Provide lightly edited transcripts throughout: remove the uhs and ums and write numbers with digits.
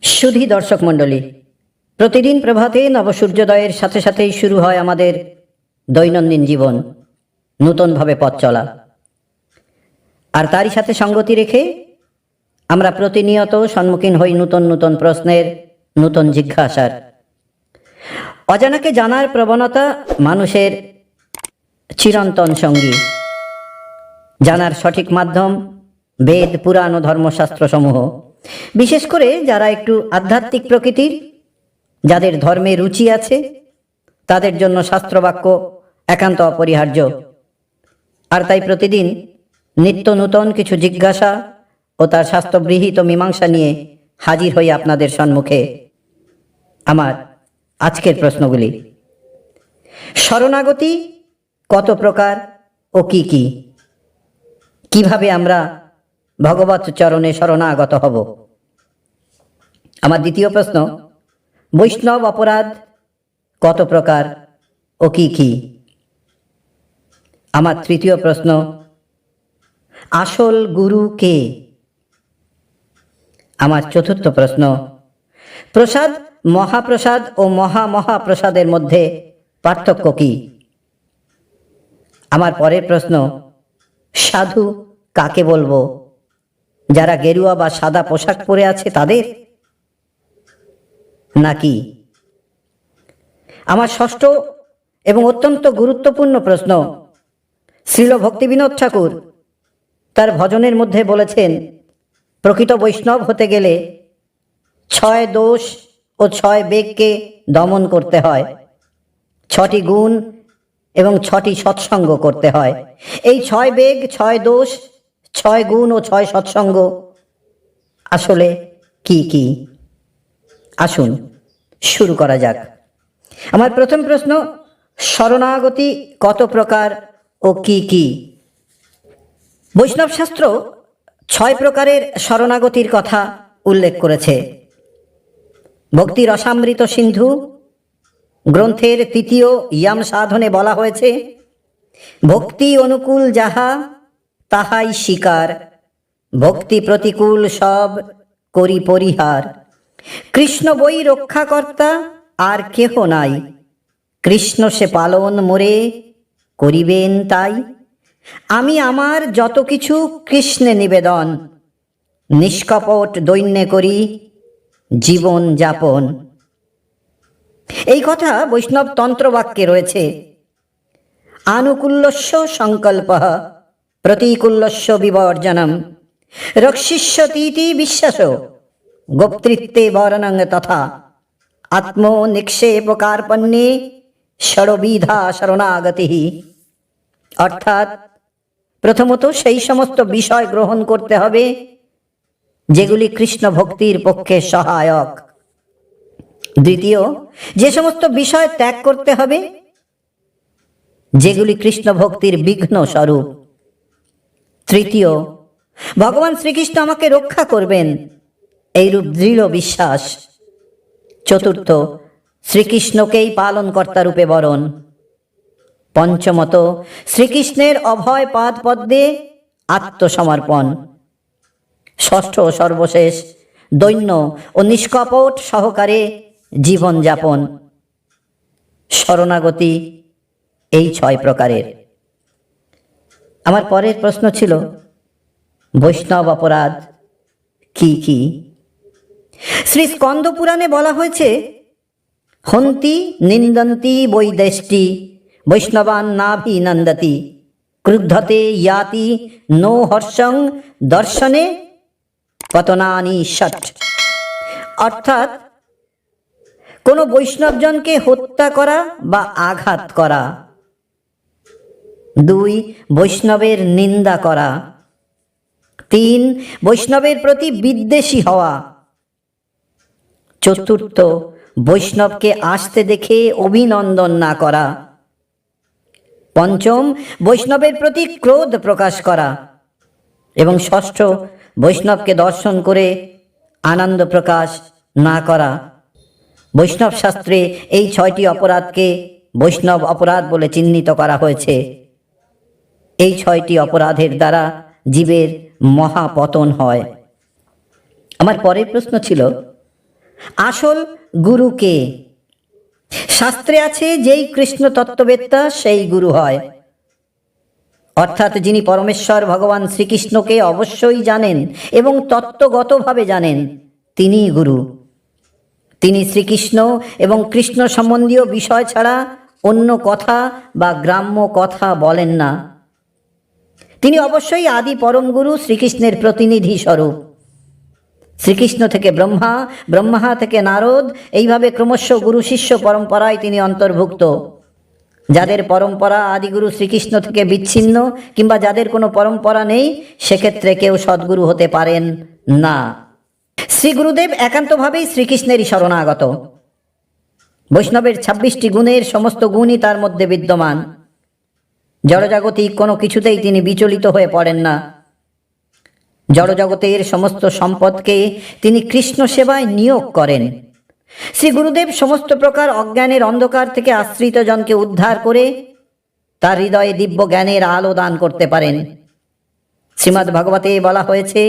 সুধী দর্শক মণ্ডলী, প্রতিদিন প্রভাতে নবসূর্যোদয়ের সাথে সাথেই শুরু হয় আমাদের দৈনন্দিন জীবন, নূতনভাবে পথ চলা। আর তারই সাথে সঙ্গতি রেখে আমরা প্রতিনিয়ত সম্মুখীন হই নূতন নূতন প্রশ্নের, নূতন জিজ্ঞাসার। অজানাকে জানার প্রবণতা মানুষের চিরন্তন সঙ্গী। জানার সঠিক মাধ্যম বেদ, পুরাণ ও ধর্মশাস্ত্রসমূহ। বিশেষ করে যারা একটু আধ্যাত্মিক প্রকৃতির, যাদের ধর্মে রুচি আছে, তাদের জন্য শাস্ত্রবাক্য একান্ত অপরিহার্য। আর তাই প্রতিদিন নিত্য নূতন কিছু জিজ্ঞাসা ও তার শাস্ত্রগৃহীত মীমাংসা নিয়ে হাজির হই আপনাদের সম্মুখে। আমার আজকের প্রশ্নগুলি: শরণাগতি কত প্রকার ও কি কি? কিভাবে আমরা ভগবৎ চরণে শরণাগত হব? আমার দ্বিতীয় প্রশ্ন: বৈষ্ণব অপরাধ কত প্রকার ও কি কি? আমার তৃতীয় প্রশ্ন: আসল গুরু কে? আমার চতুর্থ প্রশ্ন: প্রসাদ, মহাপ্রসাদ ও মহামহাপ্রসাদের মধ্যে পার্থক্য কি? আমার পরের প্রশ্ন: সাধু কাকে বলবো? যারা গেরুয়া বা সাদা পোশাক পরে আছে তাদের, নাকি? আমার ষষ্ঠ এবং অত্যন্ত গুরুত্বপূর্ণ প্রশ্ন: শ্রীল ভক্তিবিনোদ ঠাকুর তার ভজনের মধ্যে বলেছেন, প্রকৃত বৈষ্ণব হতে গেলে 6 দোষ ও 6 বেগকে দমন করতে হয়, 6টি গুণ এবং 6টি সৎসঙ্গ করতে হয়। এই 6 বেগ, 6 দোষ, 6 গুণ ও 6 সৎসঙ্গ আসলে কি কি? আসুন শুরু করা যাক। আমার প্রথম প্রশ্ন: শরণাগতি কত প্রকার ও কি কি? বৈষ্ণব শাস্ত্র 6 প্রকারের শরণাগতির কথা উল্লেখ করেছে। ভক্তি রসামৃত সিন্ধু গ্রন্থের 3য় ইয়াম সাধনে বলা হয়েছে, ভক্তি অনুকূল যাহা তাহাই স্বীকার, ভক্তি প্রতিকূল সব করি পরিহার। কৃষ্ণ বই রক্ষাকর্তা আর কেহ নাই, কৃষ্ণ সে পালন মোরে করিবেন তাই। আমি আমার যত কিছু কৃষ্ণে নিবেদন, নিষ্কপট দৈন্যে করি জীবন যাপন। এই কথা বৈষ্ণব তন্ত্রবাক্যে রয়েছে। আনুকূল্যস্য সংকল্পঃ প্রতিকূল্যস্য বিবর্জনম, রক্ষিষ্যতীতি বিশ্বাস গোপ্তৃত্বে বর্ণং তথা, আত্মনিক্ষেপকার্পণ্যে ষড়বিধা শরণাগতি। অর্থাৎ প্রথমত সেই সমস্ত বিষয় গ্রহণ করতে হবে যেগুলি কৃষ্ণ ভক্তির পক্ষে সহায়ক। দ্বিতীয়, যে সমস্ত বিষয় ত্যাগ করতে হবে যেগুলি কৃষ্ণ ভক্তির বিঘ্ন স্বরূপ। তৃতীয়, ভগবান শ্রীকৃষ্ণ আমাকে রক্ষা করবেন, এইরূপ দৃঢ় বিশ্বাস। চতুর্থ, শ্রীকৃষ্ণকেই পালনকর্তা রূপে বরণ। পঞ্চমত, শ্রীকৃষ্ণের অভয় পাদ পদ্মে আত্মসমর্পণ। ষষ্ঠ ও সর্বশেষ, দৈন্য ও নিষ্কপট সহকারে জীবনযাপন। শরণাগতি এই 6 প্রকারের। আমার পরের প্রশ্ন ছিল, বৈষ্ণব অপরাধ কি কি? শ্রী স্কন্দ পুরাণে বলা হয়েছে, হন্তি নিন্দন্তি বৈদেষ্টি বৈষ্ণবান নাভিনন্দতি, ক্রুদ্ধতে ইয়াতি নো হর্ষং দর্শনে পতনানি ষট। অর্থাৎ কোনো বৈষ্ণবজনকে হত্যা করা বা আঘাত করা। 2, বৈষ্ণবের নিন্দা করা। 3, বৈষ্ণবের প্রতি বিদ্বেষী হওয়া। চতুর্থ, বৈষ্ণবকে আসতে দেখে অভিনন্দন না করা। পঞ্চম, বৈষ্ণবের প্রতি ক্রোধ প্রকাশ করা। এবং ষষ্ঠ, বৈষ্ণবকে দর্শন করে আনন্দ প্রকাশ না করা। বৈষ্ণব শাস্ত্রে এই 6টি অপরাধকে বৈষ্ণব অপরাধ বলে চিহ্নিত করা হয়েছে। এই 6টি অপরাধের দ্বারা জীবের মহাপতন হয়। আমার পরের প্রশ্ন ছিল, আসল গুরু কে? শাস্ত্রে আছে, যেই কৃষ্ণ তত্ত্ববেত্তা সেই গুরু হয়। অর্থাৎ যিনি পরমেশ্বর ভগবান শ্রীকৃষ্ণকে অবশ্যই জানেন এবং তত্ত্বগতভাবে জানেন, তিনিই গুরু। তিনি শ্রীকৃষ্ণ এবং কৃষ্ণ সম্বন্ধীয় বিষয় ছাড়া অন্য কথা বা গ্রাম্য কথা বলেন না। তিনি অবশ্যই আদি পরম গুরু, শ্রীকৃষ্ণের প্রতিনিধি স্বরূপ। শ্রীকৃষ্ণ থেকে ব্রহ্মা, ব্রহ্মা থেকে নারদ, এইভাবে ক্রমশ গুরু শিষ্য পরম্পরায় তিনি অন্তর্ভুক্ত। যাদের পরম্পরা আদিগুরু শ্রীকৃষ্ণ থেকে বিচ্ছিন্ন কিংবা যাদের কোনো পরম্পরা নেই, সেক্ষেত্রে কেউ সদ্গুরু হতে পারেন না। শ্রী গুরুদেব একান্তভাবেই শ্রীকৃষ্ণেরই শরণাগত। বৈষ্ণবের 26টি গুণের সমস্ত গুণই তার মধ্যে বিদ্যমান। জড়জাগতিক কোনো কিছুতেই তিনি বিচলিত হয়ে পড়েন না। জড়জগতের সমস্ত সম্পদকে তিনি কৃষ্ণ সেবায় নিয়োগ করেন। শ্রী গুরুদেব সমস্ত প্রকার অজ্ঞানের অন্ধকার থেকে আশ্রিত জনকে উদ্ধার করে তার হৃদয়ে দিব্য জ্ঞানের আলো দান করতে পারেন। শ্রীমদ্ ভাগবতে বলা হয়েছে,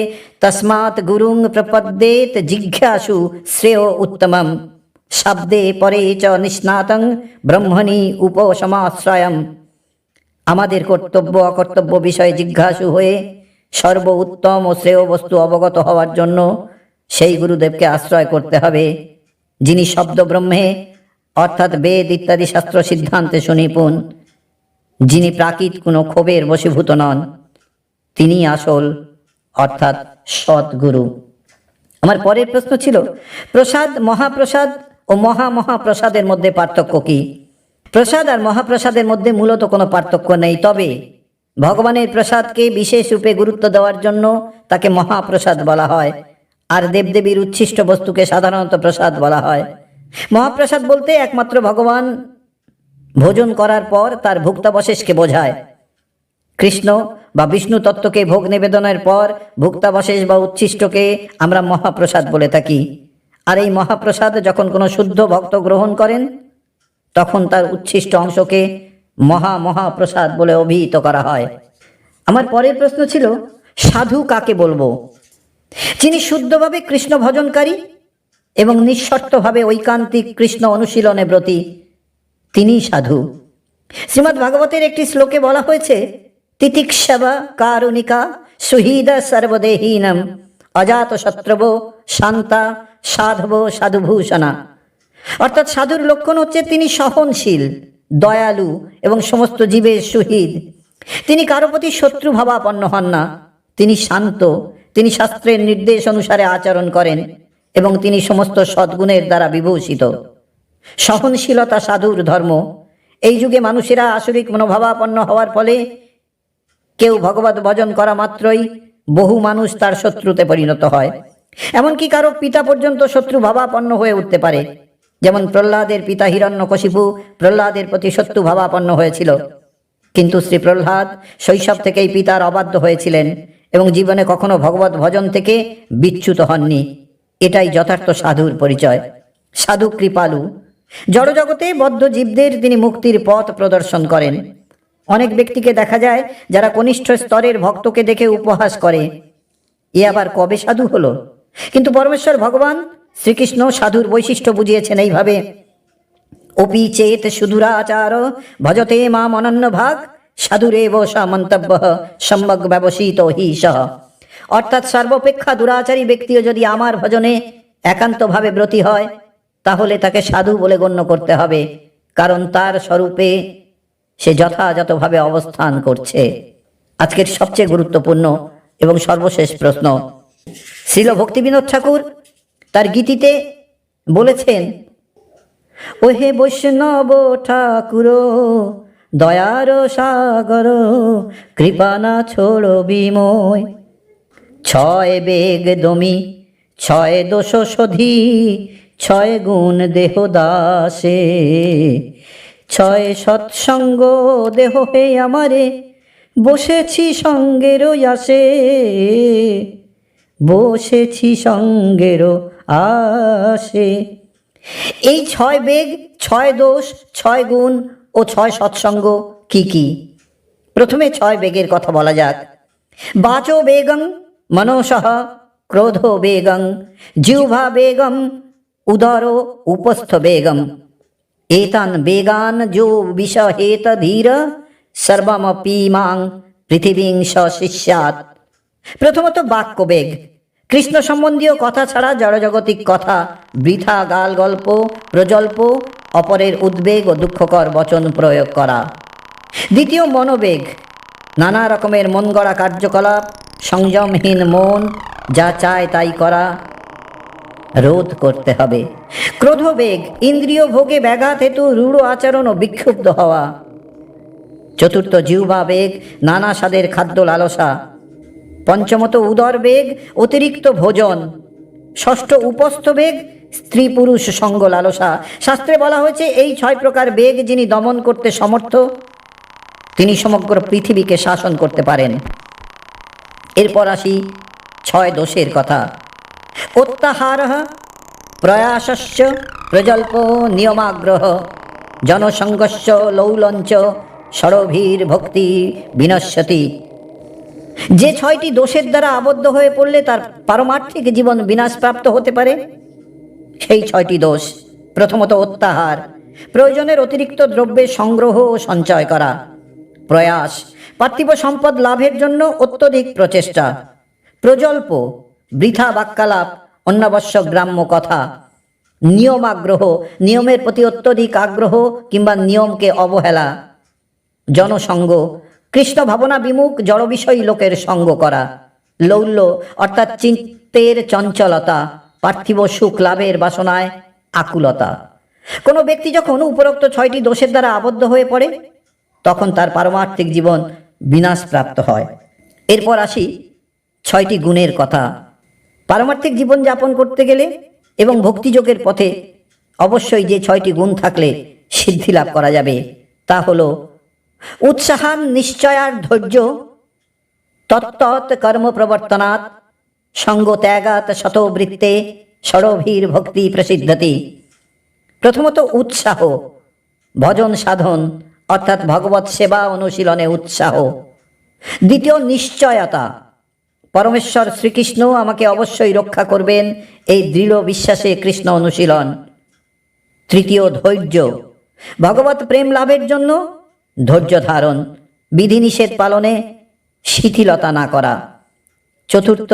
তস্মাৎ গুরুং প্রপদ্যেত জিজ্ঞাসু শ্রেয় উত্তমম শব্দে পরে চ নিষ্ণাতং ব্রহ্মণি উপসমাশ্রয়ম। আমাদের কর্তব্য অকর্তব্য বিষয়ে জিজ্ঞাসু হয়ে সর্ব উত্তম ও শ্রেয় বস্তু অবগত হওয়ার জন্য সেই গুরুদেবকে আশ্রয় করতে হবে, যিনি শব্দ ব্রহ্মে অর্থাৎ বেদ ইত্যাদি শাস্ত্র সিদ্ধান্তে সুনিপুণ, যিনি প্রাকৃত কোনো ক্ষোভের বশীভূত নন, তিনি আসল অর্থাৎ সদ্গুরু। আমার পরের প্রশ্ন ছিল, প্রসাদ, মহাপ্রসাদ ও মহামহাপ্রসাদের মধ্যে পার্থক্য কি? প্রসাদ আর মহাপ্রসাদের মধ্যে মূলত কোনো পার্থক্য নেই, তবে ভগবানের প্রসাদকে বিশেষ রূপে গুরুত্ব দেওয়ার জন্য তাকে মহাপ্রসাদ বলা হয়, আর দেবদেবীর উচ্ছিষ্ট বস্তুকে সাধারণত প্রসাদ বলা হয়। মহাপ্রসাদ বলতে একমাত্র ভগবান ভোজন করার পর তার ভুক্তাবশেষকে বোঝায়। কৃষ্ণ বা বিষ্ণু তত্ত্বকে ভোগ নিবেদনের পর ভুক্তাবশেষ বা উচ্ছিষ্টকে আমরা মহাপ্রসাদ বলে থাকি। আর এই মহাপ্রসাদ যখন কোনো শুদ্ধ ভক্ত গ্রহণ করেন, তখন তার উচ্ছিষ্ট অংশকে মহাপ্রসাদ বলে অভিহিত করা হয়। আমার পরের প্রশ্ন ছিল, সাধু কাকে বলবো? যিনি শুদ্ধভাবে কৃষ্ণ ভজনকারী এবং নিঃশর্তভাবে ঐকান্তিক কৃষ্ণ অনুশীলনে ব্রতী, তিনিই সাধু। শ্রীমদ্ ভাগবতের একটি শ্লোকে বলা হয়েছে, তিতিক্ষবা কারুণিকা সুহৃদা সর্বদেহীনম অজাত শত্রুব শান্তা সাধব সাধুভূষণা। অর্থাৎ সাধুর লক্ষণ হচ্ছে তিনি সহনশীল, দয়ালু এবং সমস্ত জীবের সুহৃদ। তিনি কারো প্রতি শত্রু ভাবাপন্ন হন না। তিনি শান্ত, তিনি শাস্ত্রের নির্দেশ অনুসারে আচরণ করেন এবং তিনি সমস্ত সদ্গুণের দ্বারা বিভূষিত। সহনশীলতা সাধুর ধর্ম। এই যুগে মানুষেরা আসরিক মনোভাবাপন্ন হওয়ার ফলে কেউ ভগবত ভজন করা মাত্রই বহু মানুষ তার শত্রুতে পরিণত হয়। এমনকি কারো পিতা পর্যন্ত শত্রু ভাবাপন্ন হয়ে উঠতে পারে। যেমন প্রহ্লাদের পিতা হিরণ্যকশিপু প্রহ্লাদের প্রতি শত্রু ভাবাপন্ন হয়েছিল, কিন্তু শ্রী প্রহ্লাদ শৈশব থেকেই পিতার অবাধ্য হয়েছিলেন এবং জীবনে কখনো ভগবত ভজন থেকে বিচ্যুত হননি। এটাই যথার্থ সাধুর পরিচয়। সাধু কৃপালু। জড়জগতে বদ্ধ জীবদের তিনি মুক্তির পথ প্রদর্শন করেন। অনেক ব্যক্তিকে দেখা যায় যারা কনিষ্ঠ স্তরের ভক্তকে দেখে উপহাস করে, এ আবার কবে সাধু হলো? কিন্তু পরমেশ্বর ভগবান শ্রীকৃষ্ণ সাধুর বৈশিষ্ট্য বুঝিয়েছেন এইভাবে, অপি চেত সুদূরাচার ভজতে মাম অনন্য ভাগ সাধুরেব সা মন্তব্য সম্যক ব্যবসিত হি সহ। অর্থাৎ সর্বাপেক্ষা দুরাচারী ব্যক্তিও যদি আমার ভজনে একান্তভাবে ব্রতী হয়, তাহলে তাকে সাধু বলে গণ্য করতে হবে, কারণ তার স্বরূপে সে যথাযথভাবে অবস্থান করছে। আজকের সবচেয়ে গুরুত্বপূর্ণ এবং সর্বশেষ প্রশ্ন, শ্রীল ভক্তিবিনোদ ঠাকুর তার গীতিতে বলেছেন, ওহে বৈষ্ণব ঠাকুর দয়ার সাগর কৃপানা ছোড় বিময়, ছয় বেগ দমি ছয় দোষ শোধি ছয় গুণ দেহ দাসে, ছয় সৎসঙ্গ দেহ হে আমারে বসেছি সঙ্গের আসে, বসেছি সঙ্গের আসে। এই ছয় বেগ, ছয় দোষ, ছয় গুণ ও ছয় সৎসঙ্গ কি কি? প্রথমে ছয় বেগের কথা বলা যাক। বাচো বেগং মনসঃ ক্রোধো বেগং জিহ্বা বেগম उदर उपस्थ बेगम एतान बेगान जो विषहेत धीर सर्वमपि मां পৃথিবীং শিষ্যাৎ। প্রথমত বাক্যবেগ, কৃষ্ণ সম্বন্ধীয় কথা ছাড়া জড়জগতিক কথা, বৃথা গাল গল্প, প্রজল্প, অপরের উদ্বেগ ও দুঃখকর বচন প্রয়োগ করা। দ্বিতীয় মনোবেগ, নানা রকমের মন গড়া কার্যকলাপ, সংযমহীন মন, যা চায় তাই করা, রোধ করতে হবে। ক্রোধবেগ, ইন্দ্রিয় ভোগে ব্যাঘাত হেতু রূঢ় আচরণ ও বিক্ষুব্ধ হওয়া। চতুর্থ জিহ্বা বেগ, নানা স্বাদের খাদ্য লালসা। পঞ্চমত উদর বেগ, অতিরিক্ত ভোজন। ষষ্ঠ উপস্থ বেগ, স্ত্রী পুরুষ সঙ্গ লালসা। শাস্ত্রে বলা হয়েছে এই 6 প্রকার বেগ যিনি দমন করতে সমর্থ তিনি সমগ্র পৃথিবীকে শাসন করতে পারেন। এরপর আসি 6 দোষের কথা। অত্যাহার, প্রয়াসস্য, প্রজল্প, নিয়মাগ্রহ, জনসংঘর্ষ, লৌলঞ্চ, ষড়ভীর ভক্তি বিনশ্যতি। যে 6টি দোষের দ্বারা আবদ্ধ হয়ে পড়লে তার পারমার্থিক জীবন বিনাশপ্রাপ্ত হতে পারে সেই 6টি দোষ। প্রথমত অত্যাহার, প্রয়োজনের অতিরিক্ত দ্রব্যের সংগ্রহ ও সঞ্চয় করা। প্রয়াস, পার্থিব সম্পদ লাভের জন্য অত্যধিক প্রচেষ্টা। প্রজল্প, বৃথা বাক্যালাপ, অনাবশ্যক গ্রাম্য কথা। নিয়মাগ্রহ, নিয়মের প্রতি অত্যধিক আগ্রহ কিংবা নিয়মকে অবহেলা। জনসঙ্গ, কৃষ্ণ ভাবনা বিমুখ জড় বিষয়ী লোকের সঙ্গ করা। লৌল্য অর্থাৎ চিত্তের চঞ্চলতা, পার্থিব সুখ লাভের বাসনায় আকুলতা। কোনো ব্যক্তি যখন উপরোক্ত 6টি দোষের দ্বারা আবদ্ধ হয়ে পড়ে তখন তার পারমার্থিক জীবন বিনাশপ্রাপ্ত হয়। এরপর আসি 6টি গুণের কথা। পারমার্থিক জীবন যাপন করতে গেলে এবং ভক্তিযোগের পথে অবশ্যই যে 6টি গুণ থাকলে সিদ্ধি লাভ করা যাবে তা হল উৎসাহান নিশ্চয়ার ধৈর্য, তত্তৎ কর্ম প্রবর্তনাৎ, সঙ্গ ত্যাগাৎ শতবৃত্তে, ষড়ভীর ভক্তি প্রসিদ্ধতি। প্রথমত উৎসাহ, ভজন সাধন অর্থাৎ ভগবৎ সেবা অনুশীলনে উৎসাহ। দ্বিতীয় নিশ্চয়তা, পরমেশ্বর শ্রীকৃষ্ণ আমাকে অবশ্যই রক্ষা করবেন এই দৃঢ় বিশ্বাসে কৃষ্ণ অনুশীলন। তৃতীয় ধৈর্য, ভগবৎ প্রেম লাভের জন্য ধৈর্য ধারণ, বিধিনিষেধ পালনে শিথিলতা না করা। চতুর্থ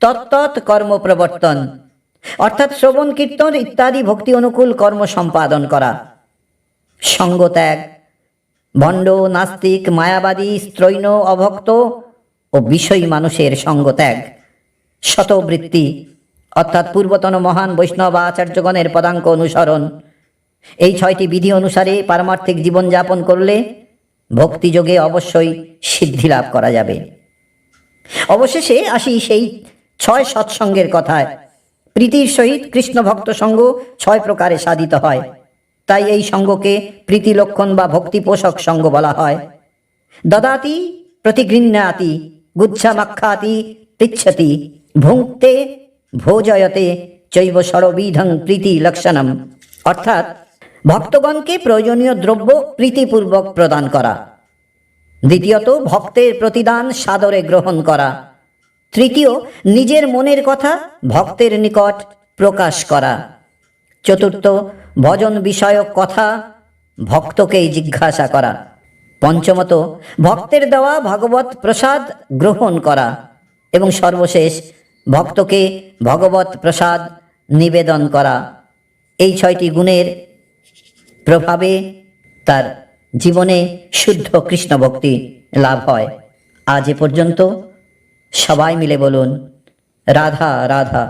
তত্তৎ কর্ম প্রবর্তন অর্থাৎ শ্রবণ কীর্তন ইত্যাদি ভক্তি অনুকূল কর্ম সম্পাদন করা। সঙ্গ ত্যাগ, ভণ্ড, নাস্তিক, মায়াবাদী, স্ত্রৈণ, অভক্ত ও বিষয়ী মানুষের সঙ্গ ত্যাগ। শতবৃত্তি অর্থাৎ পূর্বতন মহান বৈষ্ণব আচার্যগণের পদাঙ্ক অনুসরণ। এই 6টি বিধি অনুসারে পারমার্থিক জীবনযাপন করলে ভক্তিযোগে অবশ্যই সিদ্ধি লাভ করা যাবে। অবশেষে আসি সেই 6 সৎসঙ্গের কথায়। প্রীতির সহিত কৃষ্ণ ভক্ত সঙ্গ 6 প্রকারে সাধিত হয়, তাই এই সঙ্গকে প্রীতি লক্ষণ বা ভক্তি পোষক সঙ্গ বলা হয়। দদাতি প্রতিগৃহ্ণাতি, গুচ্ছামাখ্যাতি, তিচ্ছতি, ভুঙ্ক্তে, ভোজয়তে চৈব ষড়বিধং প্রীতি লক্ষণম অর্থাৎ ভক্তগণকে প্রয়োজনীয় দ্রব্য প্রীতিপূর্বক প্রদান করা। দ্বিতীয়ত ভক্তের প্রতিদান সাদরে গ্রহণ করা। তৃতীয় নিজের মনের কথা ভক্তের নিকট প্রকাশ করা। চতুর্থ ভজন বিষয়ক কথা ভক্তকেই জিজ্ঞাসা করা। পঞ্চমত ভক্তের দেওয়া ভগবৎ প্রসাদ গ্রহণ করা এবং সর্বশেষ ভক্তকে ভগবৎ প্রসাদ নিবেদন করা। এই 6টি গুণের প্রভাবে তার জীবনে শুদ্ধ কৃষ্ণ ভক্তি লাভ হয়। আজ এ পর্যন্ত। সবাই মিলে বলুন রাধা রাধা।